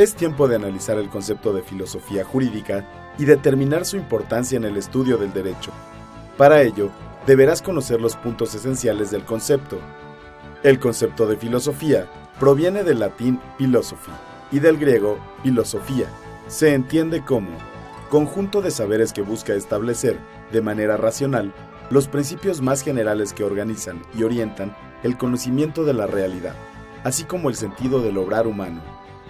Es tiempo de analizar el concepto de filosofía jurídica y determinar su importancia en el estudio del derecho. Para ello, deberás conocer los puntos esenciales del concepto. El concepto de filosofía proviene del latín philosophy y del griego filosofía. Se entiende como conjunto de saberes que busca establecer, de manera racional, los principios más generales que organizan y orientan el conocimiento de la realidad, así como el sentido del obrar humano,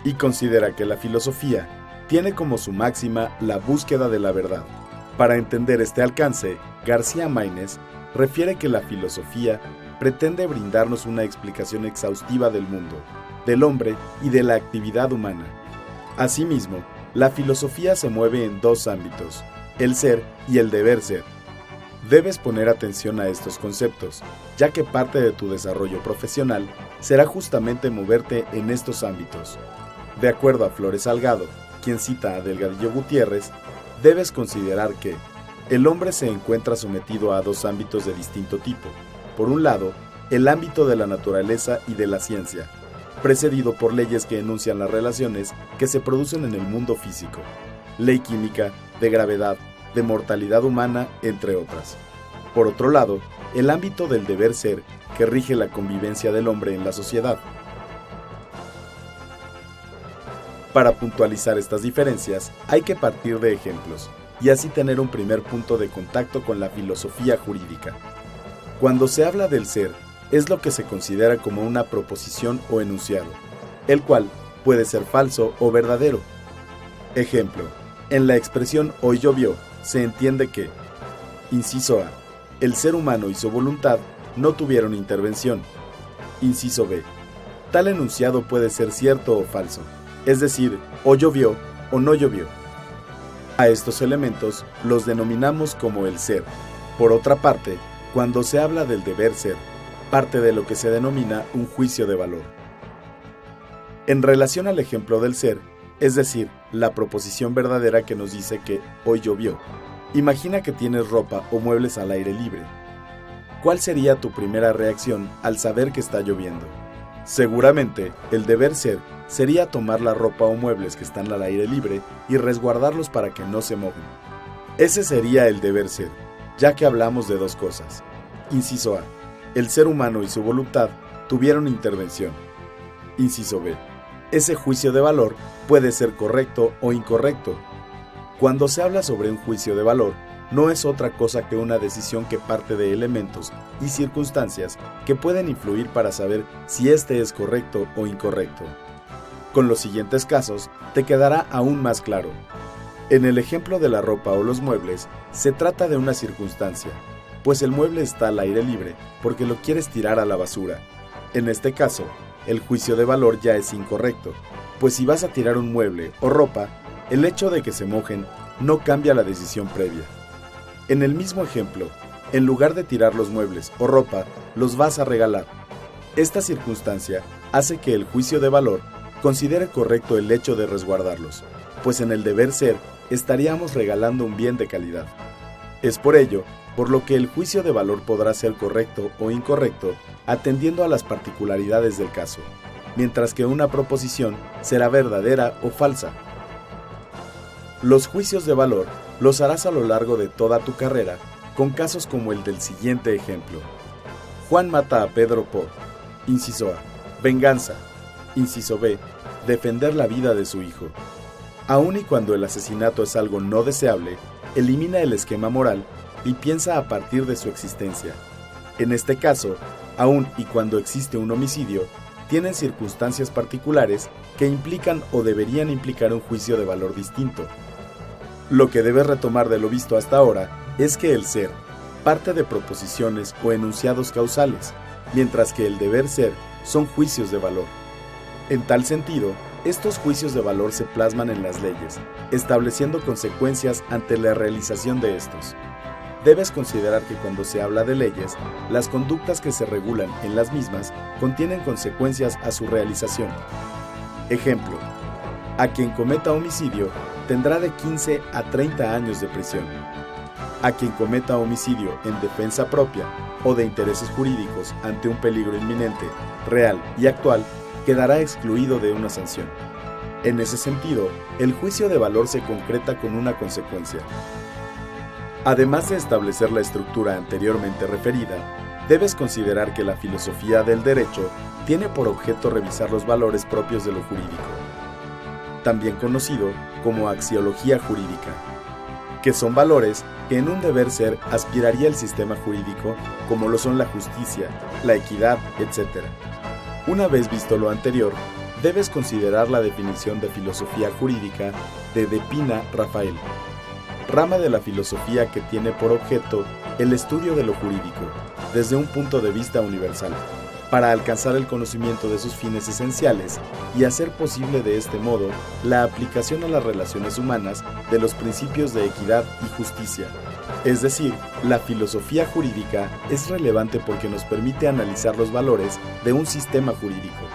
y considera que la filosofía tiene como su máxima la búsqueda de la verdad. Para entender este alcance, García Maínez refiere que la filosofía pretende brindarnos una explicación exhaustiva del mundo, del hombre y de la actividad humana. Asimismo, la filosofía se mueve en dos ámbitos, el ser y el deber ser. Debes poner atención a estos conceptos, ya que parte de tu desarrollo profesional será justamente moverte en estos ámbitos. De acuerdo a Flores Salgado, quien cita a Delgadillo Gutiérrez, debes considerar que el hombre se encuentra sometido a dos ámbitos de distinto tipo. Por un lado, el ámbito de la naturaleza y de la ciencia, precedido por leyes que enuncian las relaciones que se producen en el mundo físico, ley química, de gravedad, de mortalidad humana, entre otras. Por otro lado, el ámbito del deber ser, que rige la convivencia del hombre en la sociedad. Para puntualizar estas diferencias, hay que partir de ejemplos, y así tener un primer punto de contacto con la filosofía jurídica. Cuando se habla del ser, es lo que se considera como una proposición o enunciado, el cual puede ser falso o verdadero. Ejemplo, en la expresión hoy llovió, se entiende que, inciso A, el ser humano y su voluntad no tuvieron intervención. Inciso B, tal enunciado puede ser cierto o falso, es decir, o llovió o no llovió. A estos elementos los denominamos como el ser. Por otra parte, cuando se habla del deber ser, parte de lo que se denomina un juicio de valor. En relación al ejemplo del ser, es decir, la proposición verdadera que nos dice que hoy llovió, imagina que tienes ropa o muebles al aire libre. ¿Cuál sería tu primera reacción al saber que está lloviendo? Seguramente, el deber ser sería tomar la ropa o muebles que están al aire libre y resguardarlos para que no se mojen. Ese sería el deber ser, ya que hablamos de dos cosas. Inciso A, el ser humano y su voluntad tuvieron intervención. Inciso B, ese juicio de valor puede ser correcto o incorrecto. Cuando se habla sobre un juicio de valor, no es otra cosa que una decisión que parte de elementos y circunstancias que pueden influir para saber si este es correcto o incorrecto. Con los siguientes casos, te quedará aún más claro. En el ejemplo de la ropa o los muebles, se trata de una circunstancia, pues el mueble está al aire libre porque lo quieres tirar a la basura. En este caso, el juicio de valor ya es incorrecto, pues si vas a tirar un mueble o ropa, el hecho de que se mojen no cambia la decisión previa. En el mismo ejemplo, en lugar de tirar los muebles o ropa, los vas a regalar. Esta circunstancia hace que el juicio de valor considere correcto el hecho de resguardarlos, pues en el deber ser estaríamos regalando un bien de calidad. Es por ello, por lo que el juicio de valor podrá ser correcto o incorrecto atendiendo a las particularidades del caso, mientras que una proposición será verdadera o falsa. Los juicios de valor los harás a lo largo de toda tu carrera, con casos como el del siguiente ejemplo. Juan mata a Pedro por, inciso A, venganza, inciso B, defender la vida de su hijo. Aun y cuando el asesinato es algo no deseable, elimina el esquema moral y piensa a partir de su existencia. En este caso, aun y cuando existe un homicidio, tienen circunstancias particulares que implican o deberían implicar un juicio de valor distinto. Lo que debes retomar de lo visto hasta ahora es que el ser parte de proposiciones o enunciados causales, mientras que el deber ser son juicios de valor. En tal sentido, estos juicios de valor se plasman en las leyes, estableciendo consecuencias ante la realización de estos. Debes considerar que cuando se habla de leyes, las conductas que se regulan en las mismas contienen consecuencias a su realización. Ejemplo, a quien cometa homicidio tendrá de 15 a 30 años de prisión. A quien cometa homicidio en defensa propia o de intereses jurídicos ante un peligro inminente, real y actual, quedará excluido de una sanción. En ese sentido, el juicio de valor se concreta con una consecuencia. Además de establecer la estructura anteriormente referida, debes considerar que la filosofía del derecho tiene por objeto revisar los valores propios de lo jurídico, también conocido como axiología jurídica, que son valores que en un deber ser aspiraría el sistema jurídico, como lo son la justicia, la equidad, etc. Una vez visto lo anterior, debes considerar la definición de filosofía jurídica de Pina Rafael, rama de la filosofía que tiene por objeto el estudio de lo jurídico desde un punto de vista universal, para alcanzar el conocimiento de sus fines esenciales y hacer posible de este modo la aplicación a las relaciones humanas de los principios de equidad y justicia. Es decir, la filosofía jurídica es relevante porque nos permite analizar los valores de un sistema jurídico,